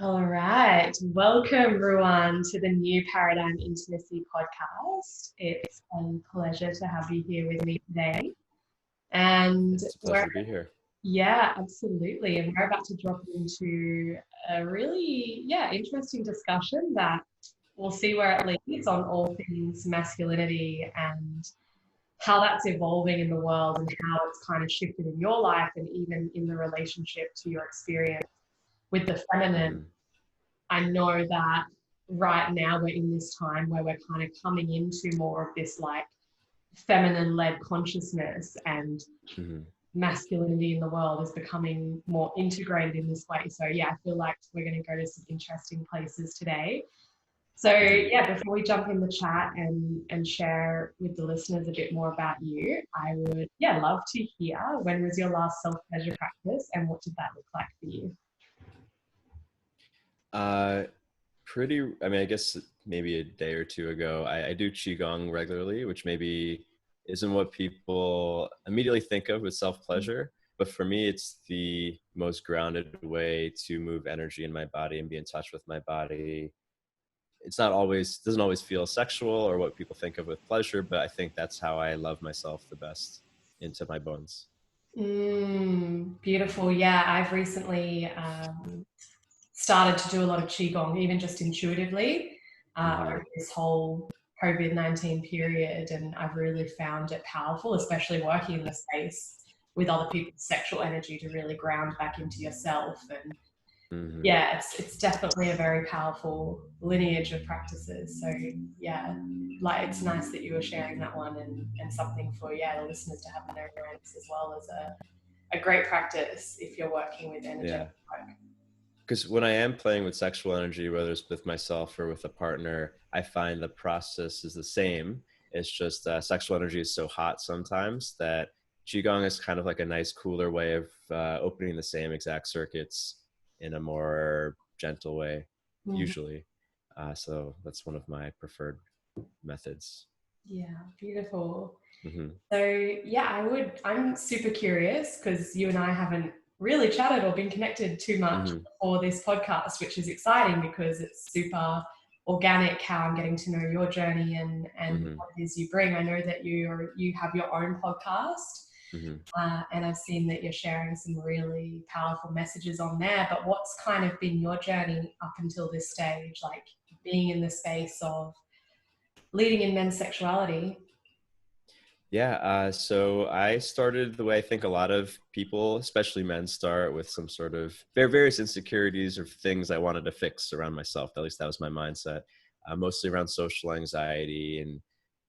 All right. Welcome, Ruwan, to the New Paradigm Intimacy podcast. It's a pleasure to have you here with me today. And It's a pleasure to be here. yeah, absolutely. And we're about to drop into a really, interesting discussion that we'll see where it leads on all things masculinity and how that's evolving in the world and how it's kind of shifted in your life and even in the relationship to your experience with the feminine. I know that right now we're in this time where we're kind of coming into more of this like feminine led consciousness, and masculinity in the world is becoming more integrated in this way. So yeah, I feel like we're going to go to some interesting places today. So yeah, before we jump in the chat and share with the listeners a bit more about you, I would love to hear, when was your last self-pleasure practice and what did that look like for you? I guess maybe a day or two ago, I do Qigong regularly, which maybe isn't what people immediately think of with self-pleasure. But for me, it's the most grounded way to move energy in my body and be in touch with my body. Doesn't always feel sexual or what people think of with pleasure, but I think that's how I love myself the best, into my bones. Beautiful. Yeah, I've recently started to do a lot of Qigong, even just intuitively, over this whole COVID-19 period. And I've really found it powerful, especially working in the space with other people's sexual energy, to really ground back into yourself. And yeah, it's definitely a very powerful lineage of practices. So yeah, like it's nice that you were sharing that one, and something for the listeners to have in their awareness as well, as a great practice if you're working with energetic work. Because when I am playing with sexual energy, whether it's with myself or with a partner, I find the process is the same. It's just sexual energy is so hot sometimes that Qigong is kind of like a nice, cooler way of opening the same exact circuits in a more gentle way, usually. So that's one of my preferred methods. Yeah, beautiful. So yeah, I'm super curious because you and I haven't really chatted or been connected too much for this podcast, which is exciting because it's super organic how I'm getting to know your journey and what it is you bring. I know that you have your own podcast, and I've seen that you're sharing some really powerful messages on there. But what's kind of been your journey up until this stage, like being in the space of leading in men's sexuality? Yeah, so I started the way I think a lot of people, especially men, start, with some sort of various insecurities or things I wanted to fix around myself. At least that was my mindset, mostly around social anxiety and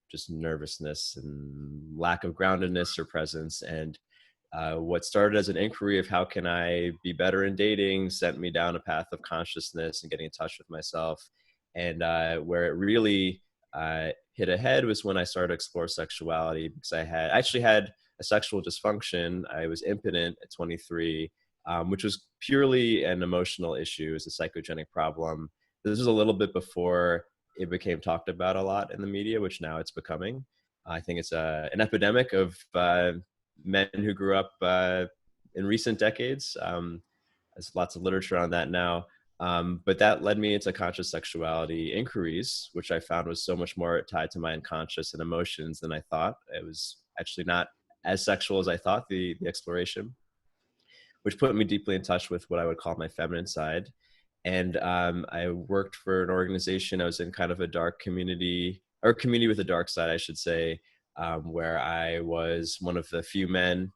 just nervousness and lack of groundedness or presence. And what started as an inquiry of how can I be better in dating sent me down a path of consciousness and getting in touch with myself. And where it really hit ahead was when I started to explore sexuality, because I actually had a sexual dysfunction. I was impotent at 23, which was purely an emotional issue. It was a psychogenic problem. This was a little bit before it became talked about a lot in the media, which now it's becoming. I think it's an epidemic of men who grew up in recent decades. There's lots of literature on that now. But that led me into conscious sexuality inquiries, which I found was so much more tied to my unconscious and emotions than I thought. It was actually not as sexual as I thought, the exploration, which put me deeply in touch with what I would call my feminine side. And I worked for an organization. I was in kind of a dark community, or community with a dark side, I should say, where I was one of the few men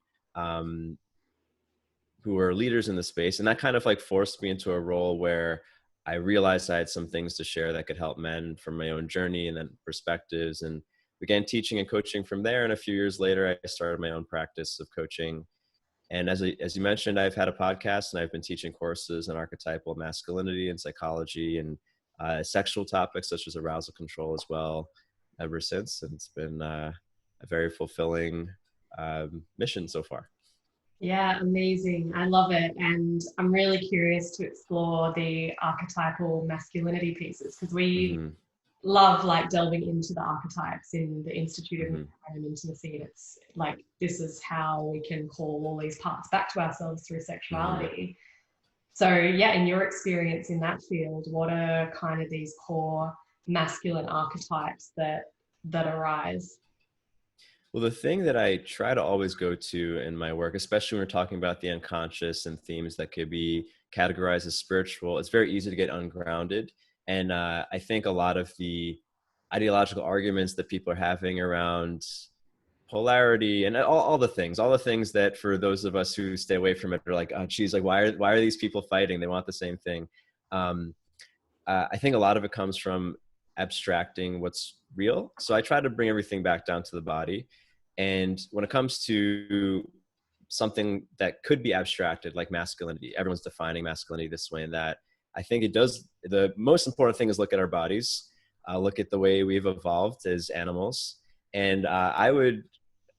who were leaders in the space. And that kind of like forced me into a role where I realized I had some things to share that could help men from my own journey and then perspectives, and began teaching and coaching from there. And a few years later, I started my own practice of coaching. And as you mentioned, I've had a podcast and I've been teaching courses on archetypal masculinity and psychology and sexual topics such as arousal control as well ever since. And it's been a very fulfilling mission so far. Yeah, amazing. I love it. And I'm really curious to explore the archetypal masculinity pieces, because we love like delving into the archetypes in the Institute of Intimacy. And it's like, this is how we can call all these parts back to ourselves through sexuality. So yeah, in your experience in that field, what are kind of these core masculine archetypes that arise? Well, the thing that I try to always go to in my work, especially when we're talking about the unconscious and themes that could be categorized as spiritual, it's very easy to get ungrounded. And I think a lot of the ideological arguments that people are having around polarity and all the things that for those of us who stay away from it are like, oh, geez, like why are these people fighting? They want the same thing. Um, I think a lot of it comes from abstracting what's real. So I try to bring everything back down to the body. And when it comes to something that could be abstracted, like masculinity, everyone's defining masculinity this way and that. I think it does. The most important thing is look at our bodies, look at the way we've evolved as animals. And I would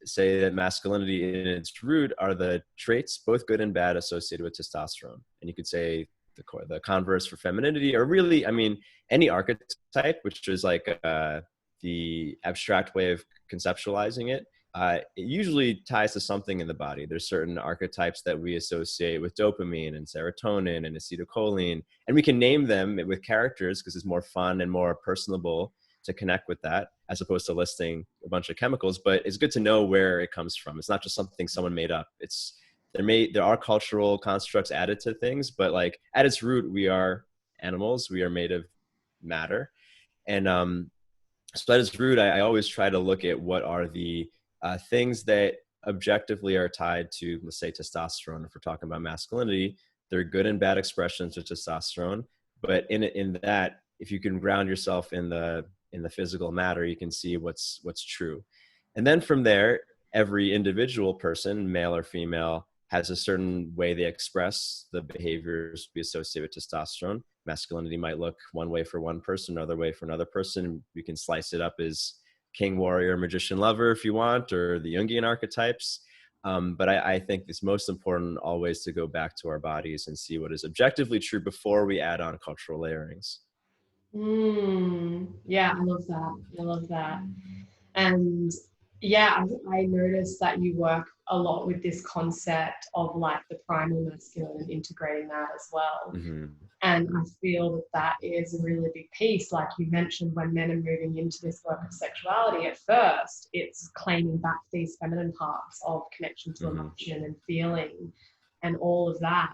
say that masculinity in its root are the traits, both good and bad, associated with testosterone. And you could say the converse for femininity, or really, I mean, any archetype, which is like the abstract way of conceptualizing it. It usually ties to something in the body. There's certain archetypes that we associate with dopamine and serotonin and acetylcholine, and we can name them with characters because it's more fun and more personable to connect with that, as opposed to listing a bunch of chemicals. But it's good to know where it comes from. It's not just something someone made up. There are cultural constructs added to things, but like at its root, we are animals. We are made of matter. And so at its root, I always try to look at what are the things that objectively are tied to, let's say, testosterone. If we're talking about masculinity, there are good and bad expressions of testosterone. But in that, if you can ground yourself in the physical matter, you can see what's true. And then from there, every individual person, male or female, has a certain way they express the behaviors we associate with testosterone. Masculinity might look one way for one person, another way for another person. You can slice it up as king, warrior, magician, lover if you want, or the Jungian archetypes. But I think it's most important always to go back to our bodies and see what is objectively true before we add on cultural layerings. Yeah, I love that. I love that. And yeah, I noticed that you work a lot with this concept of like the primal masculine and integrating that as well. Mm-hmm. And I feel that that is a really big piece. Like you mentioned, when men are moving into this work of sexuality, at first, it's claiming back these feminine parts of connection to Mm-hmm. emotion and feeling and all of that.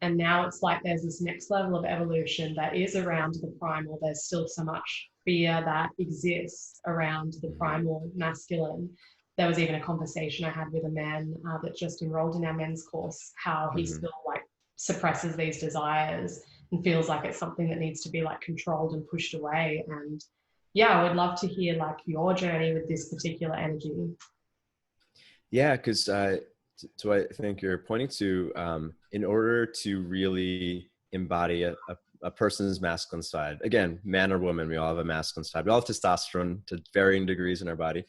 And now it's like there's this next level of evolution that is around the primal. There's still so much fear that exists around the primal masculine. There was even a conversation I had with a man that just enrolled in our men's course, how he Mm-hmm. still like suppresses these desires and feels like it's something that needs to be like controlled and pushed away. And yeah, I would love to hear like your journey with this particular energy. Yeah, because to what I think you're pointing to, in order to really embody a person's masculine side, again, man or woman, we all have a masculine side. We all have testosterone to varying degrees in our body.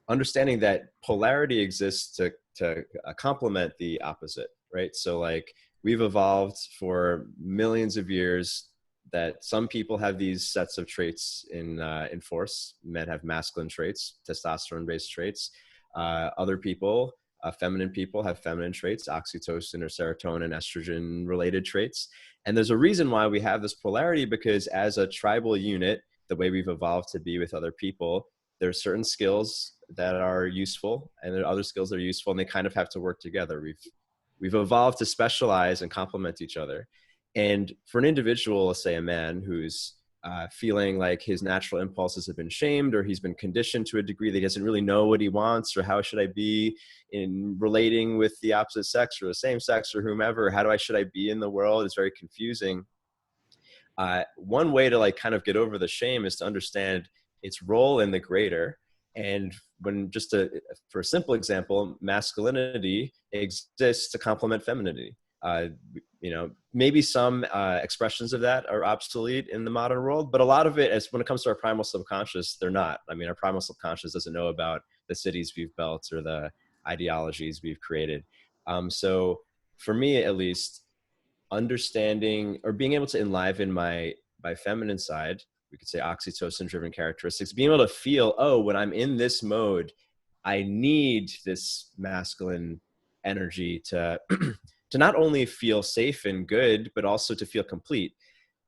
Understanding that polarity exists to complement the opposite, right? So like we've evolved for millions of years that some people have these sets of traits in force. Men have masculine traits, testosterone-based traits. Other people, feminine people, have feminine traits, oxytocin or serotonin, estrogen-related traits. And there's a reason why we have this polarity, because as a tribal unit, the way we've evolved to be with other people, there are certain skills that are useful and there are other skills that are useful, and they kind of have to work together. We've evolved to specialize and complement each other. And for an individual, let's say a man who's feeling like his natural impulses have been shamed, or he's been conditioned to a degree that he doesn't really know what he wants, or how should I be in relating with the opposite sex or the same sex or whomever, should I be in the world? It's very confusing. One way to like kind of get over the shame is to understand its role in the greater. And when for a simple example, masculinity exists to complement femininity. Maybe some expressions of that are obsolete in the modern world, but a lot of it, as when it comes to our primal subconscious, they're not. I mean, our primal subconscious doesn't know about the cities we've built or the ideologies we've created. So for me, at least, understanding or being able to enliven my feminine side, we could say oxytocin driven characteristics, being able to feel, oh, when I'm in this mode, I need this masculine energy to to not only feel safe and good, but also to feel complete.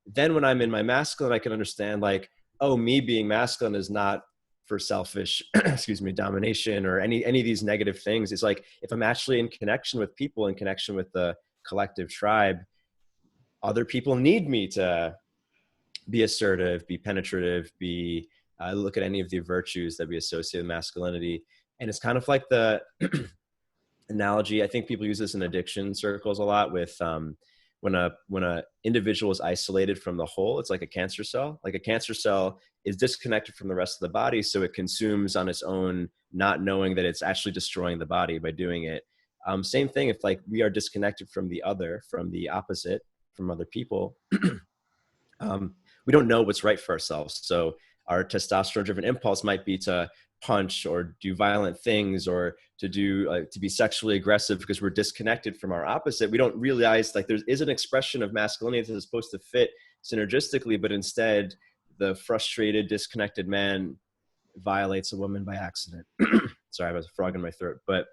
Then when I'm in my masculine, I can understand like, oh, me being masculine is not for selfish, excuse me, domination or any of these negative things. It's like, if I'm actually in connection with people, in connection with the collective tribe, other people need me to be assertive, be penetrative, be look at any of the virtues that we associate with masculinity. And it's kind of like the analogy. I think people use this in addiction circles a lot with when a individual is isolated from the whole, it's like a cancer cell. Like a cancer cell is disconnected from the rest of the body, so it consumes on its own, not knowing that it's actually destroying the body by doing it. Same thing if like we are disconnected from the other, from the opposite, from other people. We don't know what's right for ourselves. So our testosterone-driven impulse might be to punch or do violent things, or to do to be sexually aggressive because we're disconnected from our opposite. We don't realize like there is an expression of masculinity that is supposed to fit synergistically, but instead the frustrated, disconnected man violates a woman by accident. Sorry, I have a frog in my throat. But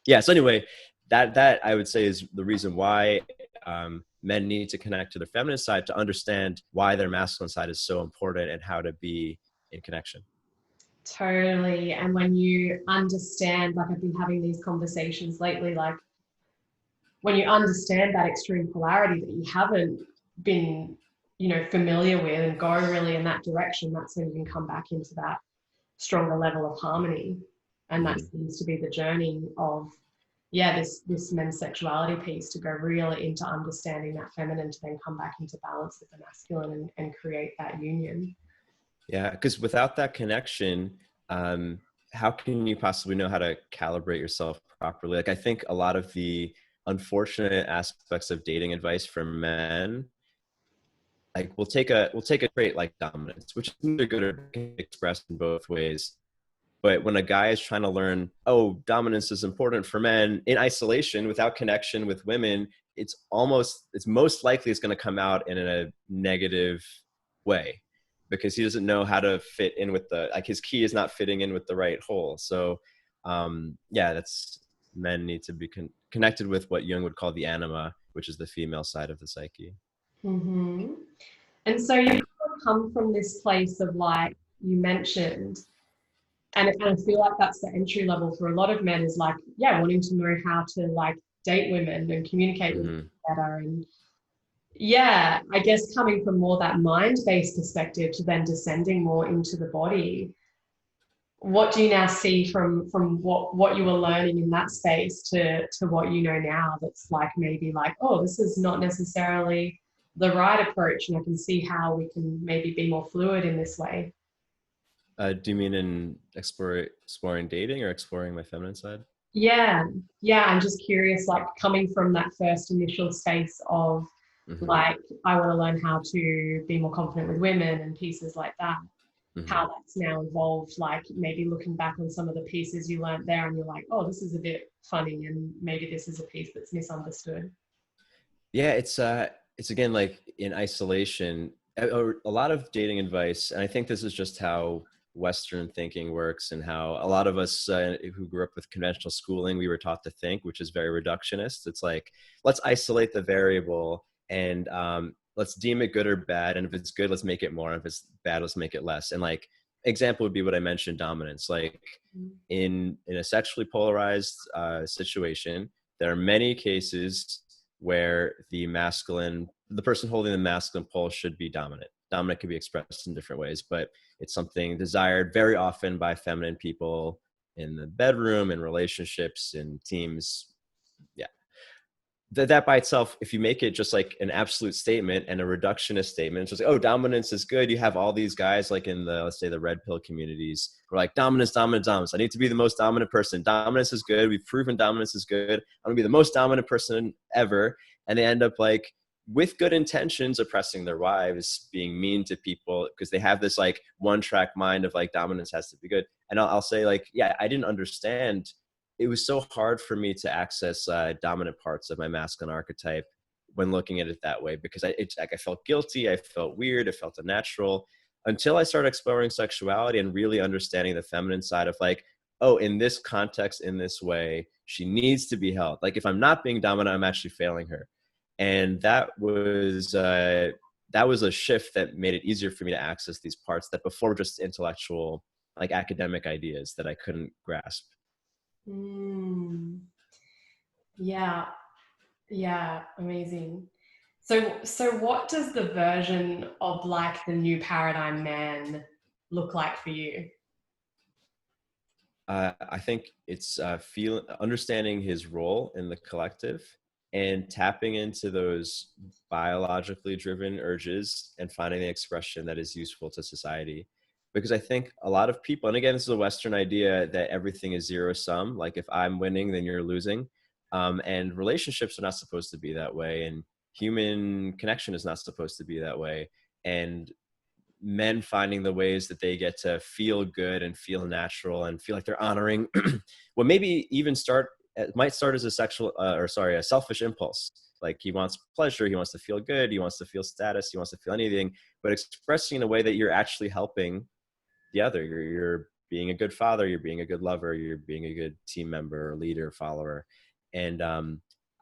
yeah, so anyway, that I would say is the reason why men need to connect to their feminine side, to understand why their masculine side is so important and how to be in connection. Totally. And when you understand, like I've been having these conversations lately, like when you understand that extreme polarity that you haven't been, familiar with, and go really in that direction, that's when you can come back into that stronger level of harmony. And that seems to be the journey of, this men's sexuality piece, to go really into understanding that feminine, to then come back into balance with the masculine and create that union. Yeah, because without that connection, how can you possibly know how to calibrate yourself properly? Like, I think a lot of the unfortunate aspects of dating advice for men, like we'll take a trait like dominance, which is either good or expressed in both ways. But when a guy is trying to learn, oh, dominance is important for men in isolation, without connection with women, it's most likely it's going to come out in a negative way, because he doesn't know how to fit in with his key is not fitting in with the right hole. So men need to be connected with what Jung would call the anima, which is the female side of the psyche. Mm-hmm. And so you come from this place of, like you mentioned, and I feel like that's the entry level for a lot of men, is like, wanting to know how to like date women and communicate with them better. And I guess coming from more that mind-based perspective to then descending more into the body, what do you now see from what you were learning in that space to what you know now, that's like maybe like, oh, this is not necessarily the right approach, and I can see how we can maybe be more fluid in this way? Do you mean in exploring dating, or exploring my feminine side? Yeah. I'm just curious, like coming from that first initial space of like, I want to learn how to be more confident with women and pieces like that, how that's now evolved, like maybe looking back on some of the pieces you learned there and you're like, oh, this is a bit funny, and maybe this is a piece that's misunderstood. Yeah, it's again, like in isolation, a lot of dating advice, and I think this is just how Western thinking works, and how a lot of us who grew up with conventional schooling, we were taught to think, which is very reductionist. It's like, let's isolate the variable and let's deem it good or bad. And if it's good, let's make it more. And if it's bad, let's make it less. And like, example would be what I mentioned, dominance. Like in a sexually polarized situation, there are many cases where the person holding the masculine pole should be dominant. Dominant can be expressed in different ways, but it's something desired very often by feminine people in the bedroom, in relationships, in teams. Yeah. That by itself, if you make it just like an absolute statement and a reductionist statement, it's just like, oh, dominance is good. You have all these guys like in let's say the red pill communities, who are like, dominance, dominance, dominance. I need to be the most dominant person. Dominance is good. We've proven dominance is good. I'm gonna be the most dominant person ever. And they end up like, with good intentions, oppressing their wives, being mean to people, because they have this like one track mind of like, dominance has to be good. And I'll say like, I didn't understand. It was so hard for me to access dominant parts of my masculine archetype when looking at it that way, because I felt guilty, I felt weird, it felt unnatural, until I started exploring sexuality and really understanding the feminine side of like, oh, in this context, in this way, She needs to be held. Like if I'm not being dominant, I'm actually failing her. And that was a shift that made it easier for me to access these parts that before were just intellectual, like academic ideas that I couldn't grasp. Mm. Yeah. Yeah. Amazing. So what does the version of like the new paradigm man look like for you? I think it's understanding his role in the collective and tapping into those biologically driven urges and finding the expression that is useful to society. Because I think a lot of people, and again, this is a Western idea that everything is zero sum. Like if I'm winning, then you're losing. And relationships are not supposed to be that way. And human connection is not supposed to be that way. And men finding the ways that they get to feel good and feel natural and feel like they're honoring what maybe even might start as a a selfish impulse. Like he wants pleasure, he wants to feel good, he wants to feel status, he wants to feel anything, but expressing in a way that you're actually helping the other. You're being a good father, you're being a good lover, you're being a good team member, leader, follower. And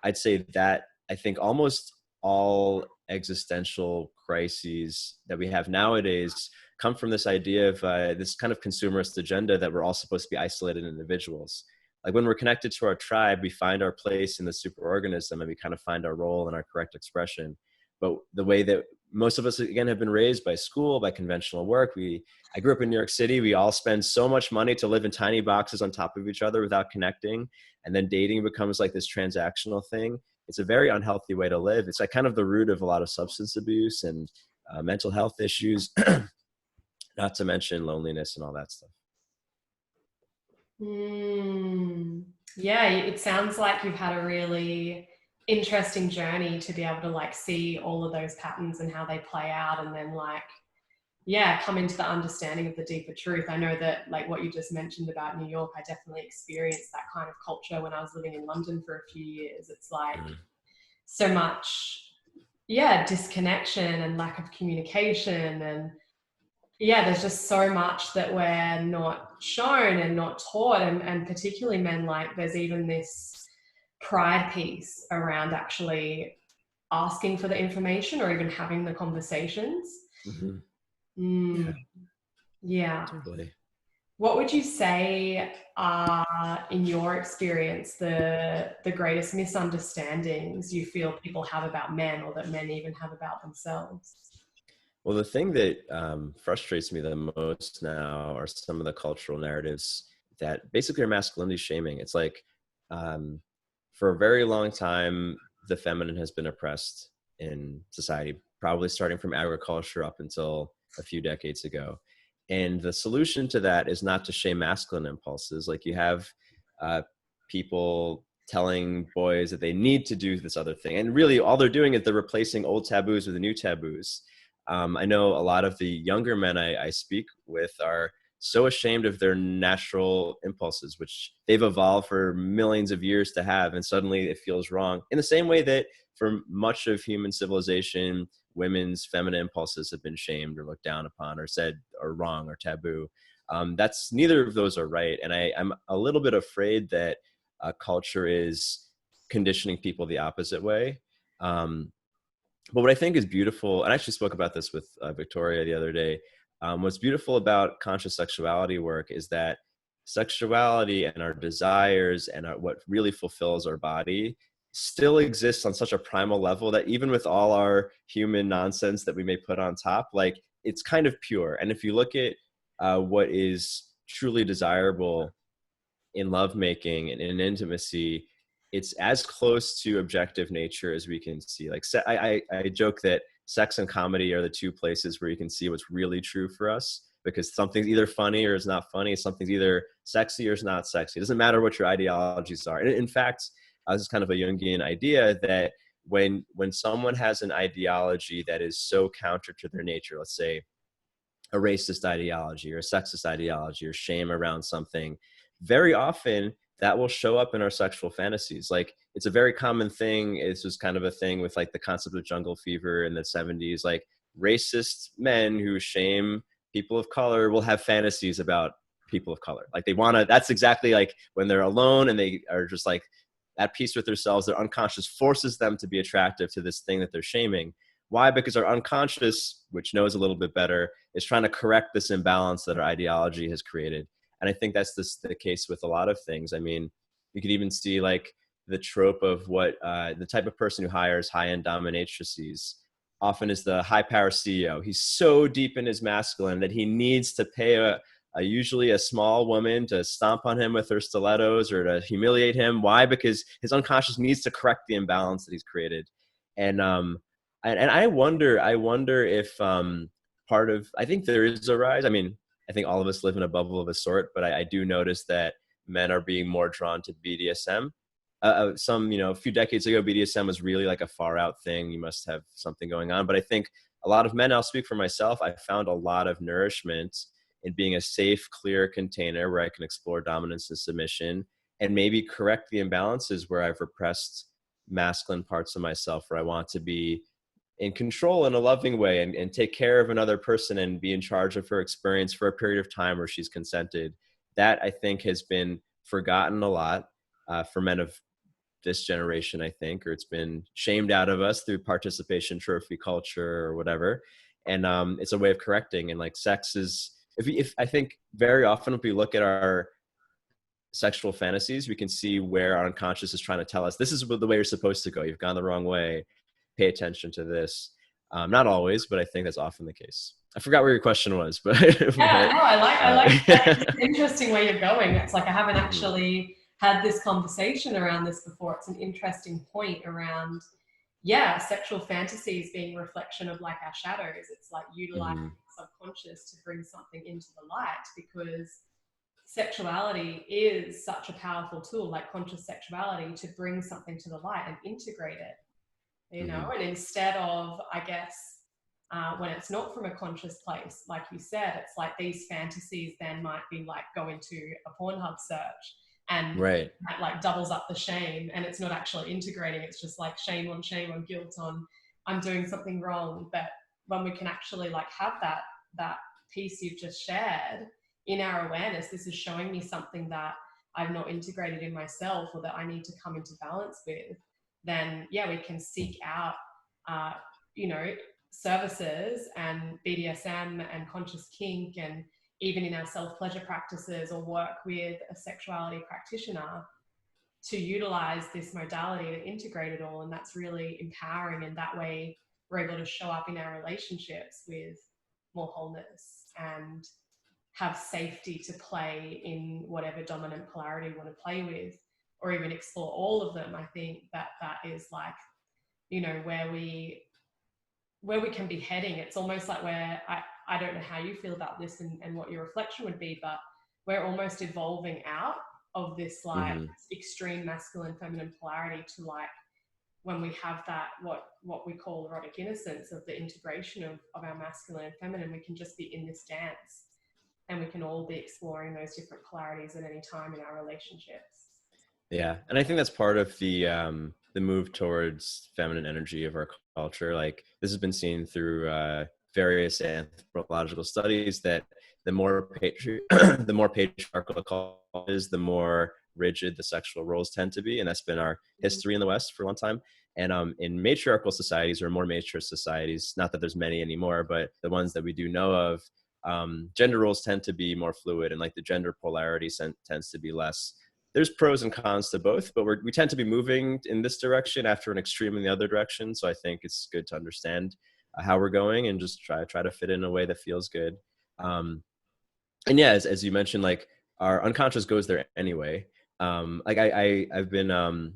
I'd say that I think almost all existential crises that we have nowadays come from this idea of this kind of consumerist agenda that we're all supposed to be isolated individuals. Like when we're connected to our tribe, we find our place in the superorganism and we kind of find our role and our correct expression. But the way that most of us, again, have been raised by school, by conventional work, I grew up in New York City. We all spend so much money to live in tiny boxes on top of each other without connecting. And then dating becomes like this transactional thing. It's a very unhealthy way to live. It's like kind of the root of a lot of substance abuse and mental health issues, not to mention loneliness and all that stuff. Yeah, it sounds like you've had a really interesting journey to be able to like see all of those patterns and how they play out, and then like, yeah, come into the understanding of the deeper truth. I know that like what you just mentioned about New York, I definitely experienced that kind of culture when I was living in London for a few years. It's like so much, yeah, disconnection and lack of communication, and yeah, there's just so much that we're not shown and not taught, and particularly men, like there's even this pride piece around actually asking for the information or even having the conversations. Yeah, Yeah. totally. What would you say are, in your experience, the greatest misunderstandings you feel people have about men, or that men even have about themselves? Well, the thing that frustrates me the most now are some of the cultural narratives that basically are masculinity shaming. It's like for a very long time, the feminine has been oppressed in society, probably starting from agriculture up until a few decades ago. And the solution to that is not to shame masculine impulses. Like you have people telling boys that they need to do this other thing. And really all they're doing is they're replacing old taboos with the new taboos. I know a lot of the younger men I speak with are so ashamed of their natural impulses, which they've evolved for millions of years to have. And suddenly it feels wrong. In the same way that for much of human civilization, women's feminine impulses have been shamed or looked down upon or said are wrong or taboo. That's neither of those are right. And I'm a little bit afraid that culture is conditioning people the opposite way. But what I think is beautiful, and I actually spoke about this with Victoria the other day, what's beautiful about conscious sexuality work is that sexuality and our desires and what really fulfills our body still exists on such a primal level that even with all our human nonsense that we may put on top, like it's kind of pure. And if you look at what is truly desirable in lovemaking and in intimacy, it's as close to objective nature as we can see. Like I joke that sex and comedy are the two places where you can see what's really true for us, because something's either funny or it's not funny. Something's either sexy or it's not sexy. It doesn't matter what your ideologies are. And in fact, this is kind of a Jungian idea that when someone has an ideology that is so counter to their nature, let's say a racist ideology or a sexist ideology or shame around something, very often that will show up in our sexual fantasies. Like it's a very common thing. This was kind of a thing with like the concept of jungle fever in the 70s. Like racist men who shame people of color will have fantasies about people of color. Like they want to, that's exactly like when they're alone and they are just like at peace with themselves, their unconscious forces them to be attractive to this thing that they're shaming. Why? Because our unconscious, which knows a little bit better, is trying to correct this imbalance that our ideology has created. And I think that's the case with a lot of things. I mean, you could even see like the trope of what the type of person who hires high-end dominatrices often is the high-power CEO. He's so deep in his masculine that he needs to pay usually a small woman to stomp on him with her stilettos or to humiliate him. Why? Because his unconscious needs to correct the imbalance that he's created. And I wonder if part of, I think there is a rise. I mean, I think all of us live in a bubble of a sort, but I do notice that men are being more drawn to BDSM. A few decades ago, BDSM was really like a far out thing. You must have something going on. But I think a lot of men, I'll speak for myself, I found a lot of nourishment in being a safe, clear container where I can explore dominance and submission and maybe correct the imbalances where I've repressed masculine parts of myself, where I want to be in control in a loving way and take care of another person and be in charge of her experience for a period of time where she's consented. That I think has been forgotten a lot for men of this generation, I think, or it's been shamed out of us through participation trophy culture or whatever. And it's a way of correcting. And like sex is, if I think very often if we look at our sexual fantasies, we can see where our unconscious is trying to tell us, this is the way you're supposed to go. You've gone the wrong way. Pay attention to this. Not always, but I think that's often the case. I forgot where your question was, but yeah, no, I like that. It's an interesting way you're going. It's like I haven't actually had this conversation around this before. It's an interesting point around, sexual fantasies being a reflection of like our shadows. It's like utilizing subconscious to bring something into the light, because sexuality is such a powerful tool, like conscious sexuality, to bring something to the light and integrate it, you know, and instead of, I guess, when it's not from a conscious place, like you said, it's like these fantasies then might be like going to a Pornhub search, and that like doubles up the shame, and it's not actually integrating. It's just like shame on guilt on, I'm doing something wrong. But when we can actually like have that piece you've just shared in our awareness, this is showing me something that I've not integrated in myself or that I need to come into balance with, then we can seek out, services and BDSM and conscious kink, and even in our self-pleasure practices, or work with a sexuality practitioner to utilize this modality to integrate it all. And that's really empowering. And that way we're able to show up in our relationships with more wholeness and have safety to play in whatever dominant polarity you want to play with, or even explore all of them. I think that is like, where we can be heading. It's almost like where I don't know how you feel about this and what your reflection would be, but we're almost evolving out of this like extreme masculine feminine polarity to like, when we have that, what we call erotic innocence of the integration of our masculine and feminine, we can just be in this dance, and we can all be exploring those different polarities at any time in our relationships. Yeah. And I think that's part of the move towards feminine energy of our culture. Like this has been seen through various anthropological studies, that the more the more patriarchal a culture is, the more rigid the sexual roles tend to be. And that's been our history in the West for a long time. And in matriarchal societies, or more mature societies, not that there's many anymore, but the ones that we do know of, gender roles tend to be more fluid, and like the gender polarity tends to be less. There's pros and cons to both, but we tend to be moving in this direction after an extreme in the other direction. So I think it's good to understand how we're going and just try to fit in a way that feels good. And yeah, as you mentioned, like our unconscious goes there anyway. Like I've been,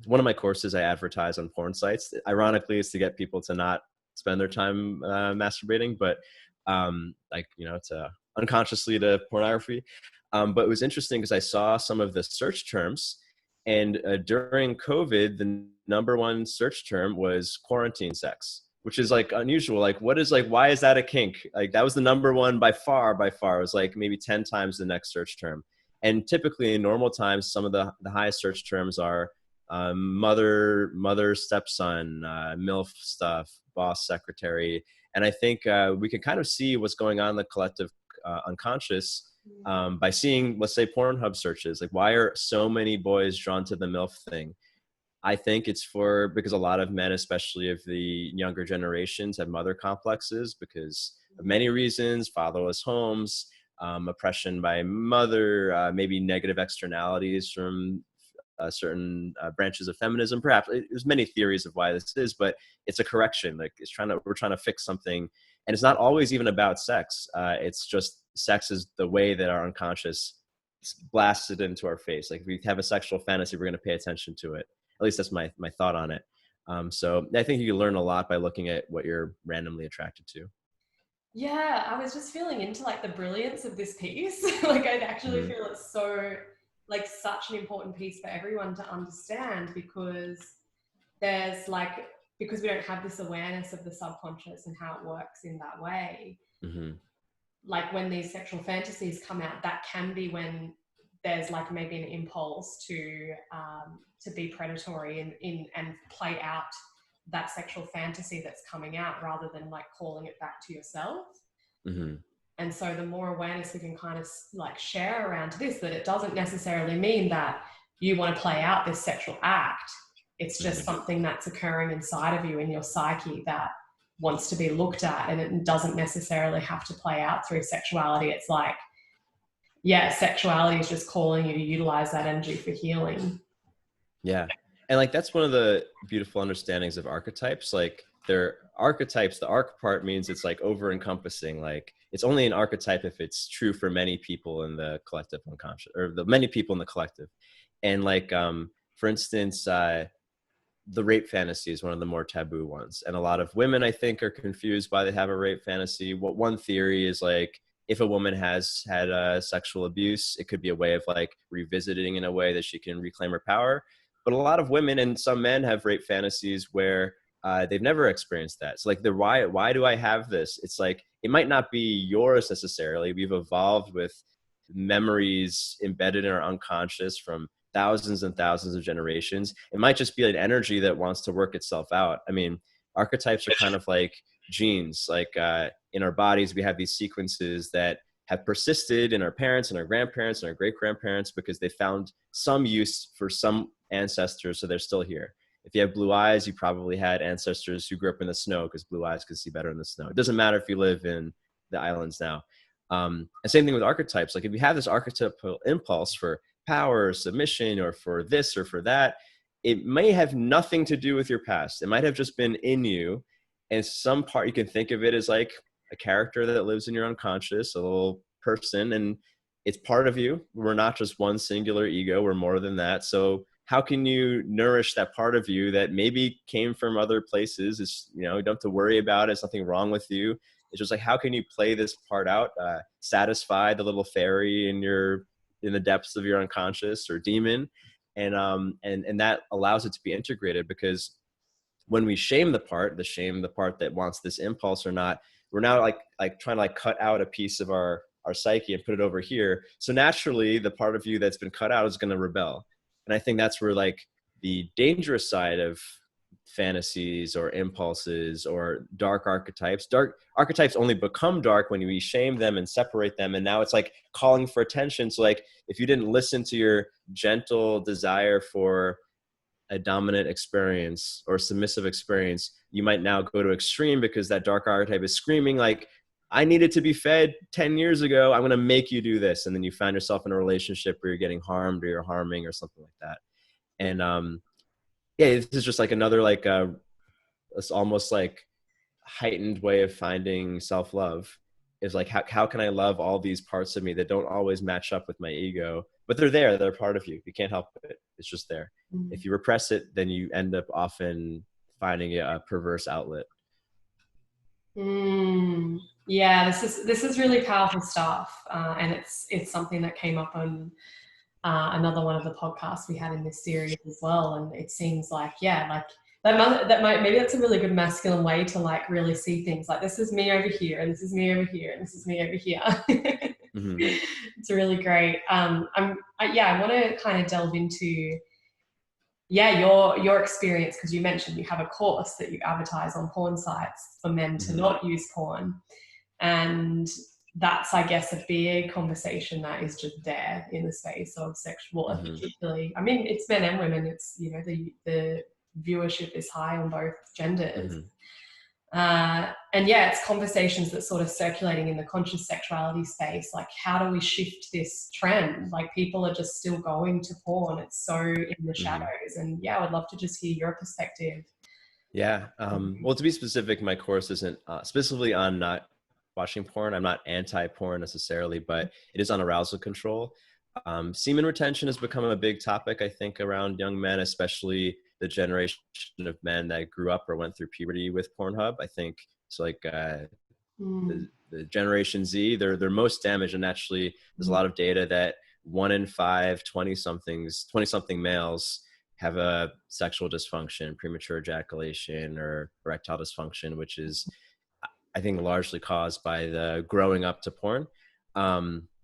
one of my courses I advertise on porn sites, ironically, is to get people to not spend their time masturbating, but to unconsciously to pornography. But it was interesting because I saw some of the search terms, and during COVID, the number one search term was quarantine sex, which is like unusual. Like, why is that a kink? Like that was the number one by far. It was like maybe 10 times the next search term. And typically in normal times, some of the highest search terms are mother, stepson, MILF stuff, boss, secretary. And I think we can kind of see what's going on in the collective unconscious by seeing, let's say, Pornhub searches. Like, why are so many boys drawn to the MILF thing? I think it's because a lot of men, especially of the younger generations, have mother complexes because of many reasons: fatherless homes, oppression by mother, maybe negative externalities from certain branches of feminism. Perhaps there's many theories of why this is, but it's a correction. Like, we're trying to fix something, and it's not always even about sex. It's just sex is the way that our unconscious blasts it into our face. Like, if we have a sexual fantasy, we're going to pay attention to it. At least that's my thought on it. So I think you can learn a lot by looking at what you're randomly attracted to. Yeah, I was just feeling into like the brilliance of this piece. Like, I actually feel it's so, like, such an important piece for everyone to understand, because because we don't have this awareness of the subconscious and how it works in that way. Like, when these sexual fantasies come out, that can be when there's like maybe an impulse to be predatory and play out that sexual fantasy that's coming out, rather than like calling it back to yourself. And so the more awareness we can kind of like share around this, that it doesn't necessarily mean that you want to play out this sexual act. It's just something that's occurring inside of you in your psyche that wants to be looked at, and it doesn't necessarily have to play out through sexuality. It's like, yeah, sexuality is just calling you to utilize that energy for healing. Yeah. And like, that's one of the beautiful understandings of archetypes. Like, they're archetypes. The arc part means it's like over encompassing. Like, it's only an archetype if it's true for many people in the collective unconscious, or the many people in the collective. And like, for instance, the rape fantasy is one of the more taboo ones. And a lot of women, I think, are confused why they have a rape fantasy. What one theory is, like, if a woman has had sexual abuse, it could be a way of like revisiting in a way that she can reclaim her power. But a lot of women and some men have rape fantasies where they've never experienced that. So like, why do I have this? It's like, it might not be yours necessarily. We've evolved with memories embedded in our unconscious from thousands and thousands of generations. It might just be an energy that wants to work itself out. I mean, archetypes are kind of like genes. Like, in our bodies, we have these sequences that have persisted in our parents and our grandparents and our great grandparents because they found some use for some ancestors, so they're still here. If you have blue eyes, you probably had ancestors who grew up in the snow because blue eyes could see better in the snow. It doesn't matter if you live in the islands now. And same thing with archetypes. Like, if you have this archetypal impulse for power or submission, or for this or for that, it may have nothing to do with your past. It might have just been in you. And some part, you can think of it as like a character that lives in your unconscious, a little person, and it's part of you. We're not just one singular ego, we're more than that. So how can you nourish that part of you that maybe came from other places? It's, you don't have to worry about it. It's nothing wrong with you. It's just like, how can you play this part out, satisfy the little fairy in the depths of your unconscious or demon, and that allows it to be integrated. Because when we shame the part that wants this impulse or not, we're now like trying to like cut out a piece of our psyche and put it over here. So naturally, the part of you that's been cut out is going to rebel. And I think that's where like the dangerous side of fantasies or impulses or dark archetypes only become dark when we shame them and separate them. And now it's like calling for attention. So like, if you didn't listen to your gentle desire for a dominant experience or submissive experience, you might now go to extreme because that dark archetype is screaming like, I needed to be fed 10 years ago. I'm going to make you do this. And then you find yourself in a relationship where you're getting harmed or you're harming or something like that. And yeah, this is just like another, like it's almost like heightened way of finding self-love, is like, how can I love all these parts of me that don't always match up with my ego, but they're part of you. You can't help it. It's just there. If you repress it, then you end up often finding a perverse outlet. Yeah, this is really powerful stuff, and it's something that came up on another one of the podcasts we had in this series as well. And it seems like, yeah, like maybe that's a really good masculine way to like really see things. Like, this is me over here, and this is me over here, and this is me over here. It's really great. I want to kind of delve into your experience, because you mentioned you have a course that you advertise on porn sites for men to not use porn. And that's, I guess, a big conversation that is just there in the space of sexual, particularly, I mean, it's men and women. It's, you know, the viewership is high on both genders. And yeah, it's conversations that sort of circulating in the conscious sexuality space. Like, how do we shift this trend? Like, people are just still going to porn. It's so in the shadows. And yeah, I would love to just hear your perspective. Yeah. Well, to be specific, my course isn't specifically on not watching porn. I'm not anti-porn necessarily, but it is on arousal control. Semen retention has become a big topic, I think, around young men, especially the generation of men that grew up or went through puberty with Pornhub. I think it's like the Generation Z, they're most damaged. And actually, there's a lot of data that 1 in 5 20-something males have a sexual dysfunction, premature ejaculation, or erectile dysfunction, which is, I think, largely caused by the growing up to porn.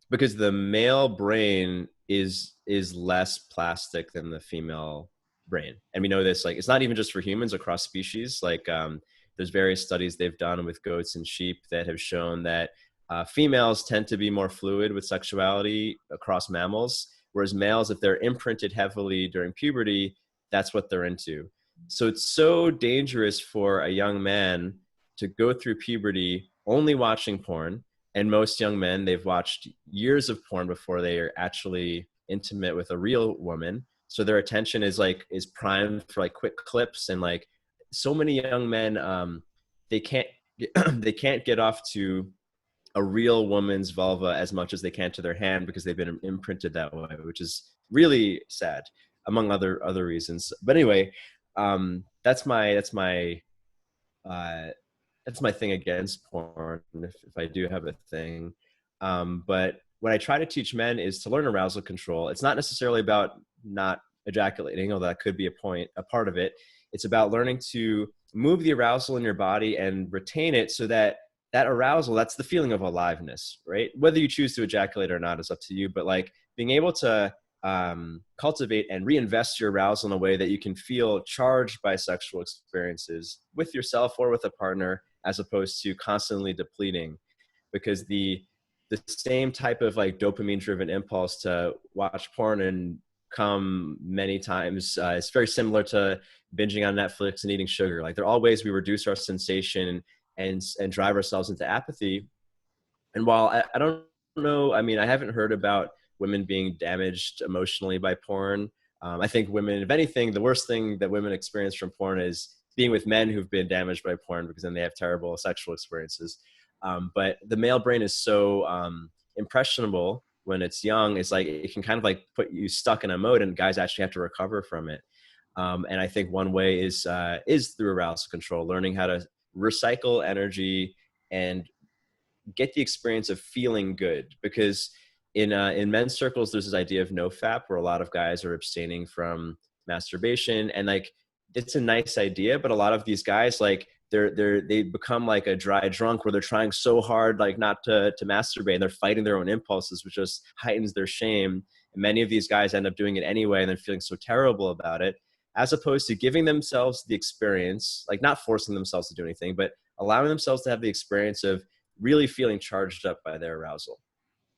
Because the male brain is less plastic than the female brain. And we know this, like, it's not even just for humans, across species. Like, there's various studies they've done with goats and sheep that have shown that females tend to be more fluid with sexuality across mammals, whereas males, if they're imprinted heavily during puberty, that's what they're into. So it's so dangerous for a young man to go through puberty only watching porn. And most young men, they've watched years of porn before they are actually intimate with a real woman. So their attention is primed for like quick clips. And like, so many young men, they can't get off to a real woman's vulva as much as they can to their hand, because they've been imprinted that way, which is really sad, among other reasons. But anyway, that's my thing against porn, if I do have a thing. But what I try to teach men is to learn arousal control. It's not necessarily about not ejaculating, although that could be a part of it. It's about learning to move the arousal in your body and retain it, so that arousal, that's the feeling of aliveness, right? Whether you choose to ejaculate or not is up to you, but like being able to cultivate and reinvest your arousal in a way that you can feel charged by sexual experiences with yourself or with a partner, as opposed to constantly depleting. Because the same type of like dopamine driven impulse to watch porn and come many times is very similar to binging on Netflix and eating sugar. Like, they're all ways we reduce our sensation and drive ourselves into apathy. And while I don't know, I mean, I haven't heard about women being damaged emotionally by porn. I think women, if anything, the worst thing that women experience from porn is being with men who've been damaged by porn, because then they have terrible sexual experiences. But the male brain is so impressionable when it's young. It's like, it can kind of like put you stuck in a mode, and guys actually have to recover from it. And I think one way is through arousal control, learning how to recycle energy and get the experience of feeling good. Because in men's circles, there's this idea of nofap, where a lot of guys are abstaining from masturbation, and like, it's a nice idea, but a lot of these guys, like, they become like a dry drunk, where they're trying so hard like not to masturbate, and they're fighting their own impulses, which just heightens their shame. And many of these guys end up doing it anyway, and they're feeling so terrible about it, as opposed to giving themselves the experience, like not forcing themselves to do anything, but allowing themselves to have the experience of really feeling charged up by their arousal.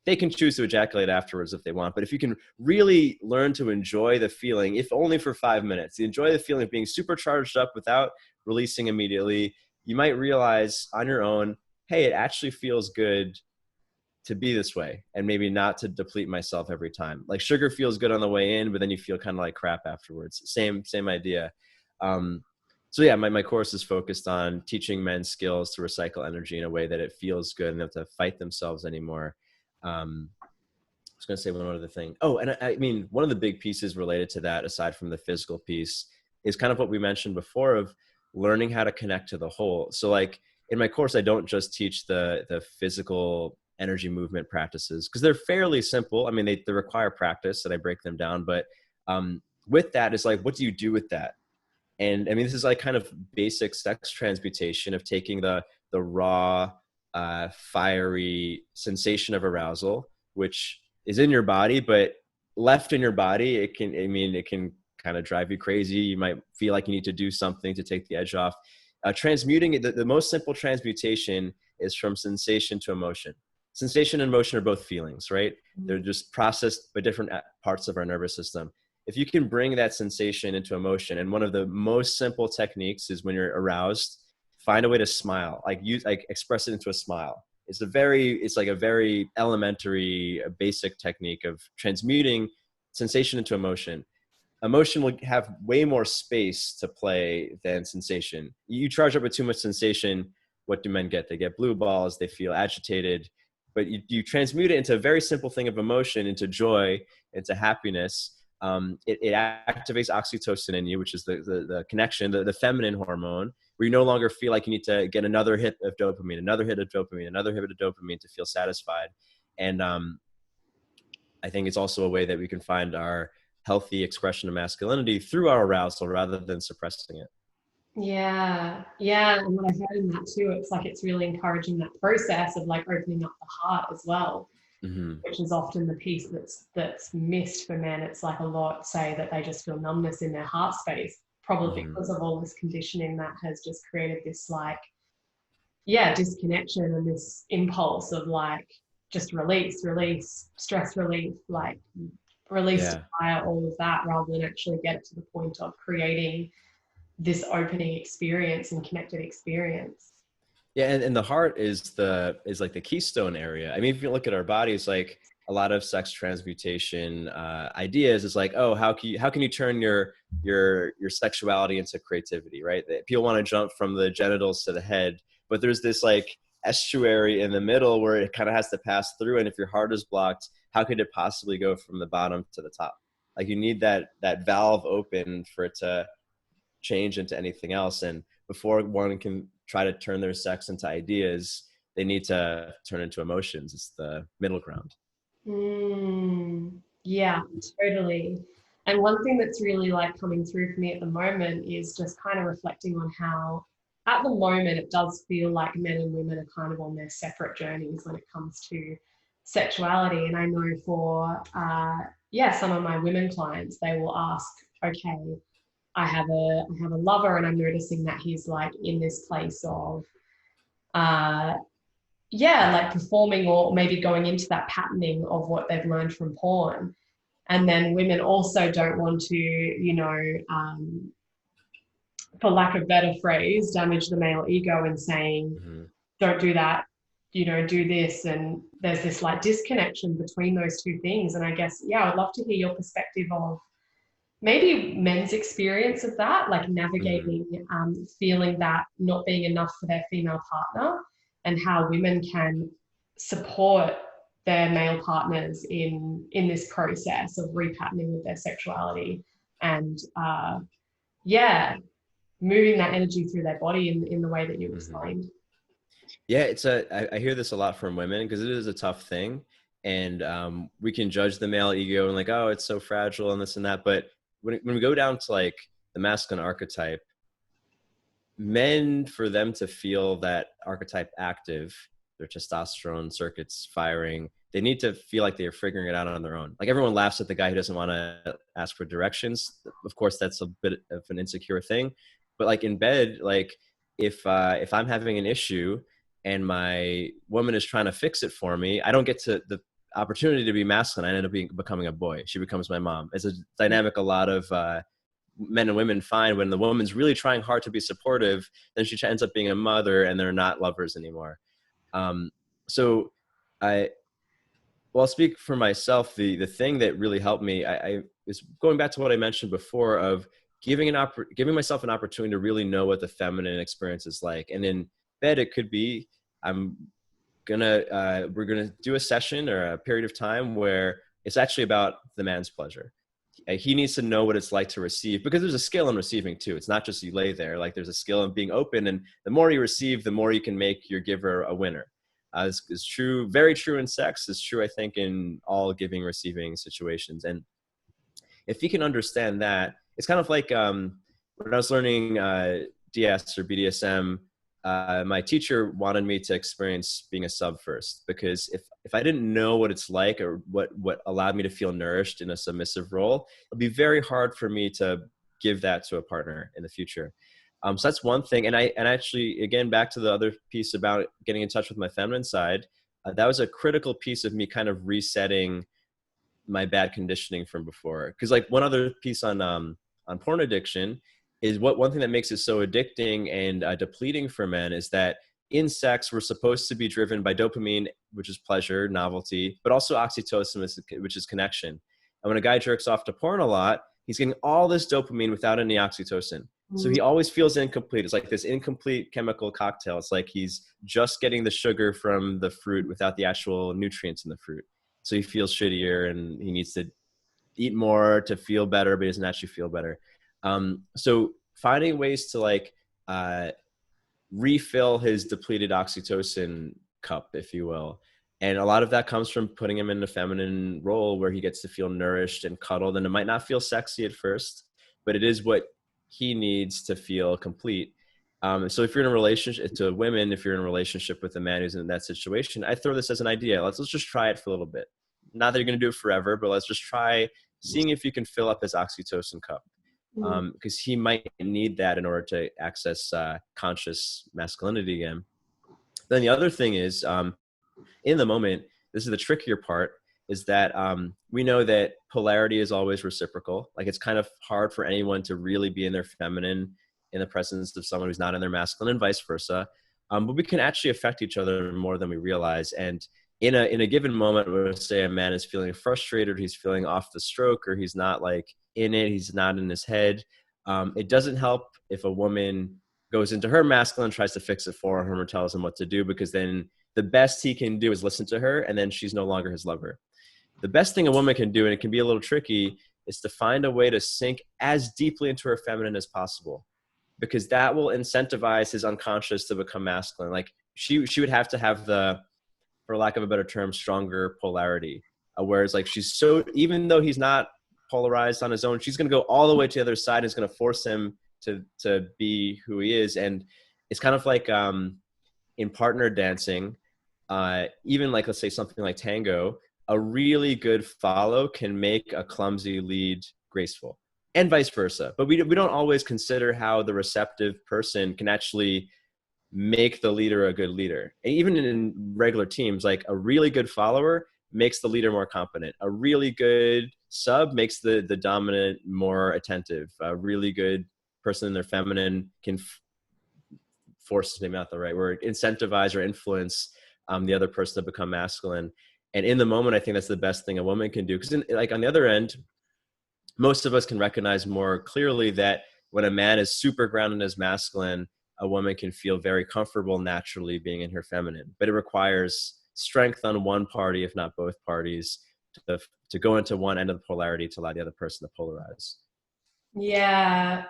They can choose to ejaculate afterwards if they want, but if you can really learn to enjoy the feeling, if only for 5 minutes, enjoy the feeling of being super charged up without releasing immediately, you might realize on your own, hey, it actually feels good to be this way, and maybe not to deplete myself every time. Like, sugar feels good on the way in, but then you feel kind of like crap afterwards. Same idea. So yeah, my course is focused on teaching men skills to recycle energy in a way that it feels good, and they don't have to fight themselves anymore. I was going to say one other thing. Oh, and I mean, one of the big pieces related to that, aside from the physical piece, is kind of what we mentioned before of learning how to connect to the whole. So like, in my course, I don't just teach the physical energy movement practices, because they're fairly simple. I mean, they require practice, and I break them down. But with that, it's like, what do you do with that? And I mean, this is like kind of basic sex transmutation of taking the raw, fiery sensation of arousal, which is in your body, but left in your body, it can kind of drive you crazy. You might feel like you need to do something to take the edge off. Transmuting, the most simple transmutation is from sensation to emotion. sensation and emotion are both feelings, right? They're just processed by different parts of our nervous system. If you can bring that sensation into emotion, and one of the most simple techniques is when you're aroused, find a way to smile, like express it into a smile. It's like a very elementary, basic technique of transmuting sensation into emotion. Emotion will have way more space to play than sensation. You charge up with too much sensation, what do men get? They get blue balls, they feel agitated, but you transmute it into a very simple thing of emotion, into joy, into happiness. It activates oxytocin in you, which is the connection, the feminine hormone, where you no longer feel like you need to get another hit of dopamine, another hit of dopamine, another hit of dopamine to feel satisfied. And I think it's also a way that we can find our healthy expression of masculinity through our arousal rather than suppressing it. Yeah, yeah. And what I heard in that too, it's like it's really encouraging that process of like opening up the heart as well, which is often the piece that's missed for men. It's like a lot say that they just feel numbness in their heart space, probably because of all this conditioning that has just created this like, yeah, disconnection and this impulse of like just release, stress relief, like release desire, all of that, rather than actually get it to the point of creating this opening experience and connected experience. Yeah, and the heart is like the keystone area. I mean, if you look at our bodies, like a lot of sex transmutation ideas is like, oh, how can you turn your sexuality into creativity, right? People want to jump from the genitals to the head, but there's this like estuary in the middle where it kind of has to pass through. And if your heart is blocked, how could it possibly go from the bottom to the top? Like you need that valve open for it to change into anything else. And before one can try to turn their sex into ideas, they need to turn into emotions. It's the middle ground. Yeah, totally. And one thing that's really like coming through for me at the moment is just kind of reflecting on how at the moment it does feel like men and women are kind of on their separate journeys when it comes to sexuality. And I know for some of my women clients, they will ask, okay, I have a lover and I'm noticing that he's like in this place of like performing or maybe going into that patterning of what they've learned from porn. And then women also don't want to, for lack of better phrase, damage the male ego and saying, don't do that, do this. And there's this like disconnection between those two things. And I guess, yeah, I'd love to hear your perspective of maybe men's experience of that, like navigating, feeling that not being enough for their female partner, and how women can support their male partners in this process of repatterning with their sexuality and, moving that energy through their body in the way that you explained. Yeah, I hear this a lot from women because it is a tough thing. And we can judge the male ego and like, oh, it's so fragile and this and that. But when we go down to like the masculine archetype, men, for them to feel that archetype active, their testosterone circuits firing, they need to feel like they're figuring it out on their own. Like everyone laughs at the guy who doesn't want to ask for directions. Of course, that's a bit of an insecure thing. But like in bed, like if I'm having an issue and my woman is trying to fix it for me, I don't get to the opportunity to be masculine. I end up becoming a boy. She becomes my mom. It's a dynamic a lot of men and women find when the woman's really trying hard to be supportive, then she ends up being a mother and they're not lovers anymore. So I'll speak for myself. The thing that really helped me, I is going back to what I mentioned before of giving myself an opportunity to really know what the feminine experience is like. And in bed, it could be, we're gonna do a session or a period of time where it's actually about the man's pleasure. He needs to know what it's like to receive, because there's a skill in receiving too. It's not just you lay there. Like there's a skill in being open, and the more you receive, the more you can make your giver a winner. This is true, very true in sex. It's true, I think, in all giving, receiving situations. And if you can understand that, it's kind of like when I was learning DS or BDSM, my teacher wanted me to experience being a sub first, because if I didn't know what it's like or what allowed me to feel nourished in a submissive role, it'd be very hard for me to give that to a partner in the future. So that's one thing. And actually, again, back to the other piece about getting in touch with my feminine side, that was a critical piece of me kind of resetting my bad conditioning from before. Because like one other piece on porn addiction is one thing that makes it so addicting and depleting for men is that in sex, we're supposed to be driven by dopamine, which is pleasure, novelty, but also oxytocin, which is connection. And when a guy jerks off to porn a lot, he's getting all this dopamine without any oxytocin. So he always feels incomplete. It's like this incomplete chemical cocktail. It's like he's just getting the sugar from the fruit without the actual nutrients in the fruit. So he feels shittier and he needs to eat more to feel better, but he doesn't actually feel better. So finding ways to like refill his depleted oxytocin cup, if you will. And a lot of that comes from putting him in a feminine role where he gets to feel nourished and cuddled. And it might not feel sexy at first, but it is what he needs to feel complete. So if you're in a relationship to women, if you're in a relationship with a man who's in that situation, I throw this as an idea. Let's just try it for a little bit. Not that you're going to do it forever, but let's just try seeing if you can fill up his oxytocin cup. Because he might need that in order to access conscious masculinity again. Then the other thing is, in the moment, this is the trickier part, is that we know that polarity is always reciprocal. Like it's kind of hard for anyone to really be in their feminine in the presence of someone who's not in their masculine and vice versa. But we can actually affect each other more than we realize. And in a given moment where, say, a man is feeling frustrated, he's feeling off the stroke, or he's not like in it, he's not in his head. It doesn't help if a woman goes into her masculine, tries to fix it for him or tells him what to do, because then the best he can do is listen to her, and then she's no longer his lover. The best thing a woman can do, and it can be a little tricky, is to find a way to sink as deeply into her feminine as possible, because that will incentivize his unconscious to become masculine. Like she would have to have the, for lack of a better term, stronger polarity. Whereas like she's so, even though he's not polarized on his own, she's going to go all the way to the other side and is going to force him to be who he is. And it's kind of like in partner dancing, even like, let's say something like tango, a really good follow can make a clumsy lead graceful, and vice versa. But we don't always consider how the receptive person can actually make the leader a good leader. And even in regular teams, like a really good follower makes the leader more competent. A really good sub makes the dominant more attentive. A really good person in their feminine can force, maybe not the right word, incentivize or influence the other person to become masculine. And in the moment, I think that's the best thing a woman can do. Because like on the other end, most of us can recognize more clearly that when a man is super grounded as masculine, a woman can feel very comfortable naturally being in her feminine. But it requires strength on one party, if not both parties, to go into one end of the polarity to allow the other person to polarize. Yeah.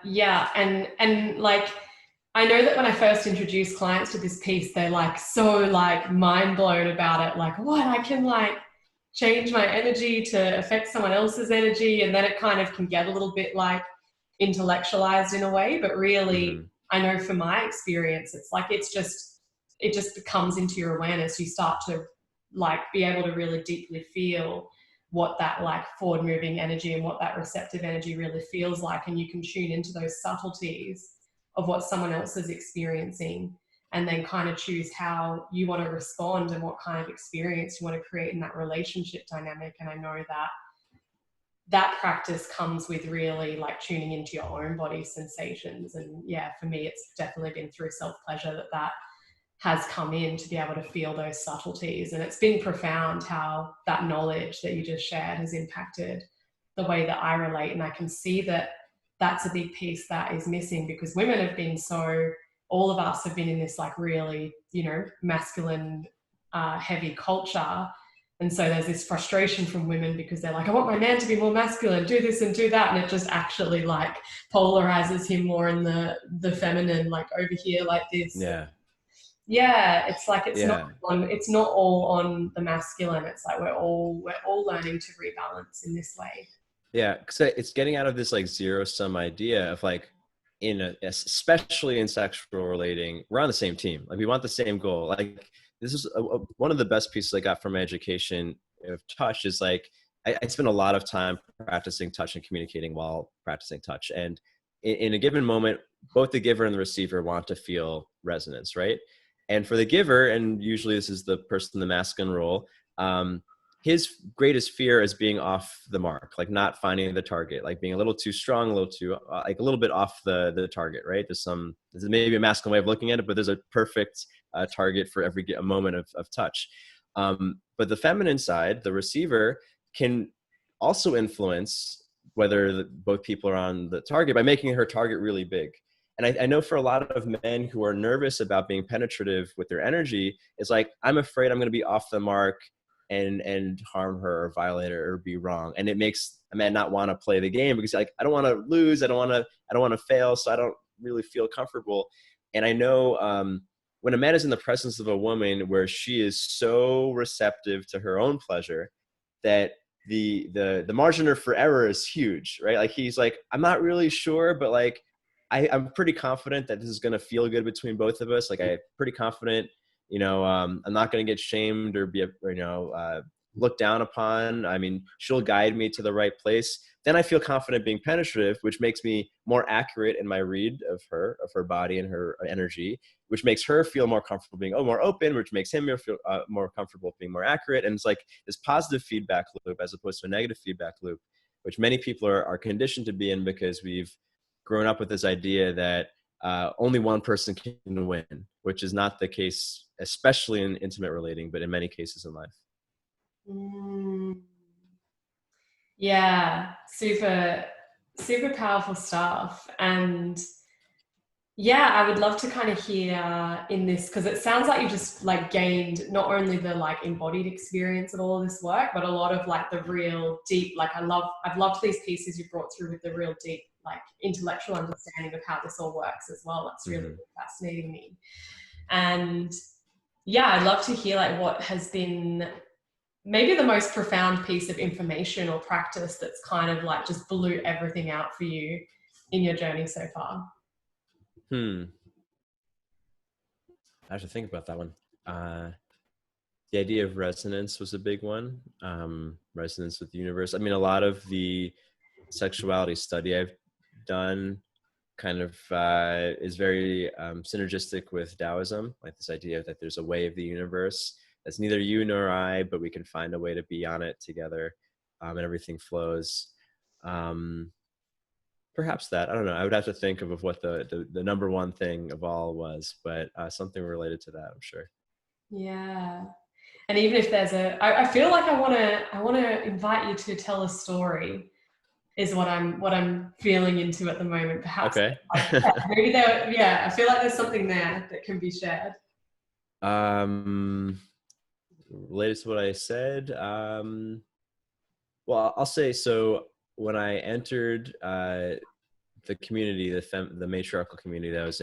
And like, I know that when I first introduce clients to this piece, they're like so like mind blown about it. Like, what, I can like change my energy to affect someone else's energy. And then it kind of can get a little bit like intellectualized in a way, but really I know from my experience, it's like, it just becomes into your awareness. You start to like be able to really deeply feel what that like forward moving energy and what that receptive energy really feels like. And you can tune into those subtleties of what someone else is experiencing, and then kind of choose how you want to respond and what kind of experience you want to create in that relationship dynamic. And I know that practice comes with really like tuning into your own body sensations. And yeah, for me, it's definitely been through self-pleasure that has come in to be able to feel those subtleties. And it's been profound how that knowledge that you just shared has impacted the way that I relate. And I can see that that's a big piece that is missing, because women have been all of us have been in this like really, masculine, heavy culture. And so there's this frustration from women because they're like, I want my man to be more masculine, do this and do that. And it just actually like polarizes him more in the feminine, like over here, like this. Yeah. It's like, it's not all on the masculine. It's like, we're all learning to rebalance in this way. Yeah, because it's getting out of this like zero-sum idea of like, especially in sexual relating, we're on the same team. Like we want the same goal. Like this is one of the best pieces I got from my education of touch is like, I spent a lot of time practicing touch and communicating while practicing touch. And in a given moment, both the giver and the receiver want to feel resonance, right? And for the giver, and usually this is the person in the masculine role, his greatest fear is being off the mark, like not finding the target, like being a little too strong, a little too, like a little bit off the target, right? There's maybe a masculine way of looking at it, but there's a perfect target for every moment of touch. But the feminine side, the receiver, can also influence whether both people are on the target by making her target really big. And I know for a lot of men who are nervous about being penetrative with their energy, it's like, I'm afraid I'm going to be off the mark and harm her or violate her or be wrong. And it makes a man not want to play the game because like, I don't want to lose. I don't want to fail. So I don't really feel comfortable. And I know, when a man is in the presence of a woman where she is so receptive to her own pleasure that the margin for error is huge, right? Like he's like, I'm not really sure, but like, I'm pretty confident that this is going to feel good between both of us. Like I'm pretty confident, I'm not going to get shamed or be, looked down upon. I mean, she'll guide me to the right place. Then I feel confident being penetrative, which makes me more accurate in my read of her body and her energy, which makes her feel more comfortable being more open, which makes him feel more comfortable being more accurate. And it's like this positive feedback loop as opposed to a negative feedback loop, which many people are conditioned to be in because we've grown up with this idea that only one person can win, which is not the case, especially in intimate relating, but in many cases in life. Yeah, super, super powerful stuff. And yeah, I would love to kind of hear in this, because it sounds like you just like gained not only the like embodied experience of all of this work, but a lot of like the real deep, like I've loved these pieces you brought through with the real deep, like intellectual understanding of how this all works as well. That's really fascinating me. And yeah, I'd love to hear like what has been maybe the most profound piece of information or practice that's kind of like just blew everything out for you in your journey so far. I have to think about that one. The idea of resonance was a big one. Resonance with the universe. I mean, a lot of the sexuality study I've done kind of is very synergistic with Taoism, like this idea that there's a way of the universe that's neither you nor I, but we can find a way to be on it together, and everything flows. Perhaps that, I don't know. I would have to think of what the number one thing of all was, but something related to that, I'm sure. Yeah. And even if there's I feel like I want to invite you to tell a story is what I'm feeling into at the moment. Perhaps. Okay. Maybe there, yeah, I feel like there's something there that can be shared. Related to what I said, well, I'll say, so when I entered the community, the matriarchal community that I was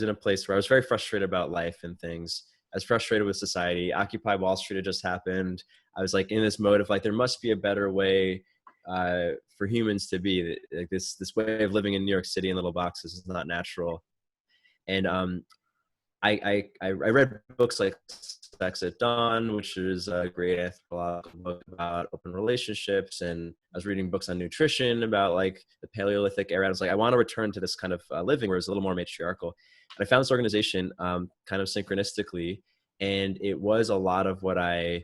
in a place where I was very frustrated about life and things. I was frustrated with society. Occupy Wall Street had just happened. I was like in this mode of like, there must be a better way for humans to be. Like this way of living in New York City in little boxes is not natural. And I read books like Sex at Dawn, which is a great anthropological book about open relationships. And I was reading books on nutrition about like the Paleolithic era. I was like, I want to return to this kind of living where it's a little more matriarchal. And I found this organization kind of synchronistically. And it was a lot of what I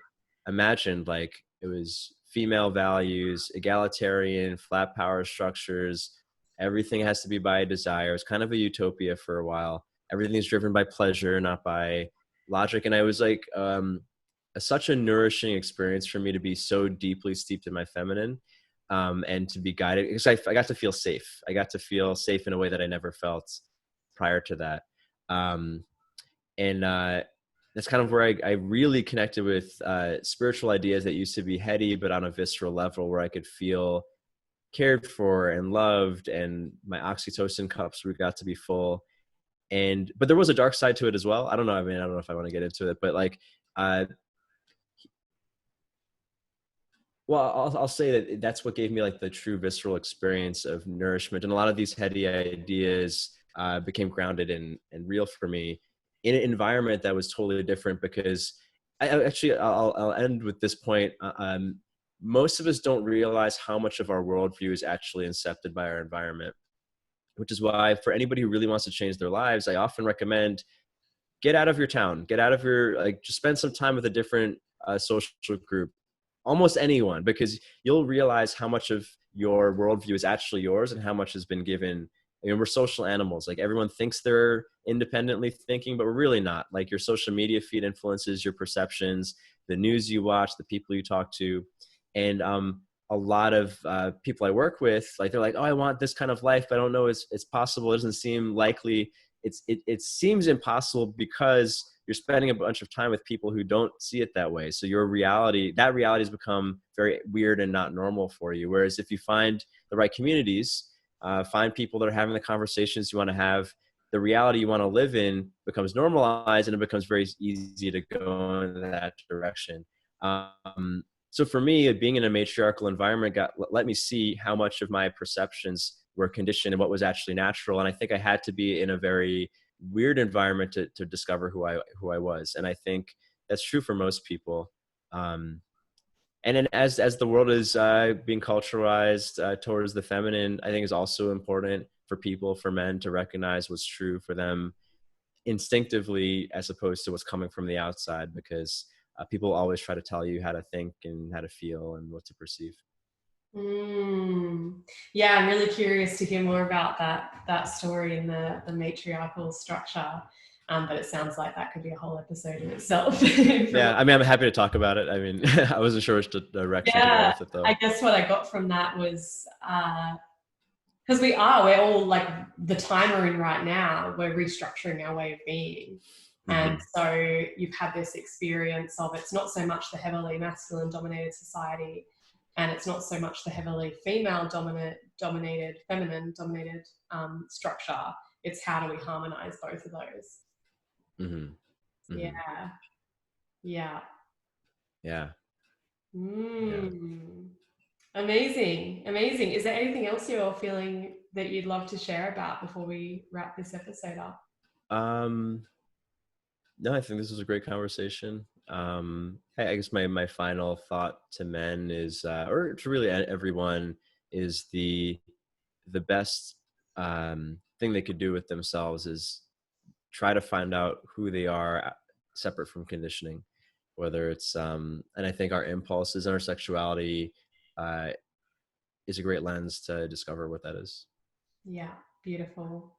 imagined. Like it was female values, egalitarian, flat power structures. Everything has to be by desire. It's kind of a utopia for a while. Everything's driven by pleasure, not by logic. And I was like, such a nourishing experience for me to be so deeply steeped in my feminine, and to be guided, because I got to feel safe. I got to feel safe in a way that I never felt prior to that. That's kind of where I really connected with spiritual ideas that used to be heady, but on a visceral level where I could feel cared for and loved, and my oxytocin cups got to be full. But there was a dark side to it as well. I don't know. I mean, I don't know if I want to get into it, but like, well, I'll say that that's what gave me like the true visceral experience of nourishment. And a lot of these heady ideas became grounded and real for me in an environment that was totally different, because I'll end with this point. Most of us don't realize how much of our worldview is actually incepted by our environment, which is why for anybody who really wants to change their lives, I often recommend get out of your town, get out of your, like, just spend some time with a different social group, almost anyone, because you'll realize how much of your worldview is actually yours and how much has been given. I mean, we're social animals. Like, everyone thinks they're independently thinking, but we're really not. Like, your social media feed influences your perceptions, the news you watch, the people you talk to. And a lot of people I work with, like, they're like, oh, I want this kind of life, but I don't know it's possible. It doesn't seem likely. It seems impossible because you're spending a bunch of time with people who don't see it that way. So your reality, that reality has become very weird and not normal for you. Whereas if you find the right communities, find people that are having the conversations you want to have, the reality you want to live in becomes normalized, and it becomes very easy to go in that direction. So for me, being in a matriarchal environment let me see how much of my perceptions were conditioned and what was actually natural. And I think I had to be in a very weird environment to discover who I was. And I think that's true for most people. And then as the world is being culturalized towards the feminine, I think is also important for people, for men, to recognize what's true for them instinctively as opposed to what's coming from the outside, because people always try to tell you how to think and how to feel and what to perceive. Yeah, I'm really curious to hear more about that story in the matriarchal structure. But it sounds like that could be a whole episode in itself. Yeah, I mean, I'm happy to talk about it. I mean, I wasn't sure which direction to go with it, though. I guess what I got from that was because we're all, like, the time we're in right now, we're restructuring our way of being. And so you've had this experience of, it's not so much the heavily masculine dominated society, and it's not so much the heavily female dominated, feminine dominated structure. It's how do we harmonize both of those? Yeah. Amazing. Is there anything else you're feeling that you'd love to share about before we wrap this episode up? No, I think this was a great conversation. I guess my final thought to men is, or to really everyone, is the best thing they could do with themselves is try to find out who they are separate from conditioning, whether it's, and I think our impulses and our sexuality is a great lens to discover what that is. Yeah. Beautiful.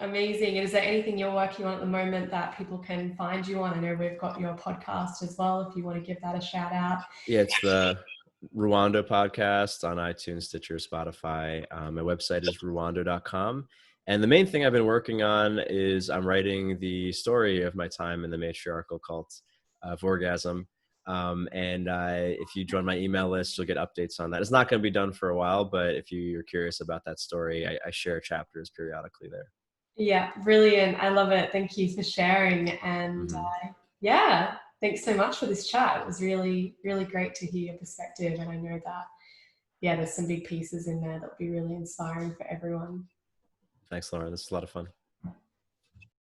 Amazing. And is there anything you're working on at the moment that people can find you on? I know we've got your podcast as well, if you want to give that a shout out. Yeah, it's the Rwanda podcast on iTunes, Stitcher, Spotify. My website is rwanda.com. And the main thing I've been working on is I'm writing the story of my time in the matriarchal cult of orgasm. If you join my email list, you'll get updates on that. It's not going to be done for a while, but if you're curious about that story, I share chapters periodically there. Yeah, brilliant. I love it. Thank you for sharing. And yeah, thanks so much for this chat. It was really, really great to hear your perspective. And I know that, yeah, there's some big pieces in there that will be really inspiring for everyone. Thanks, Lauren. This is a lot of fun.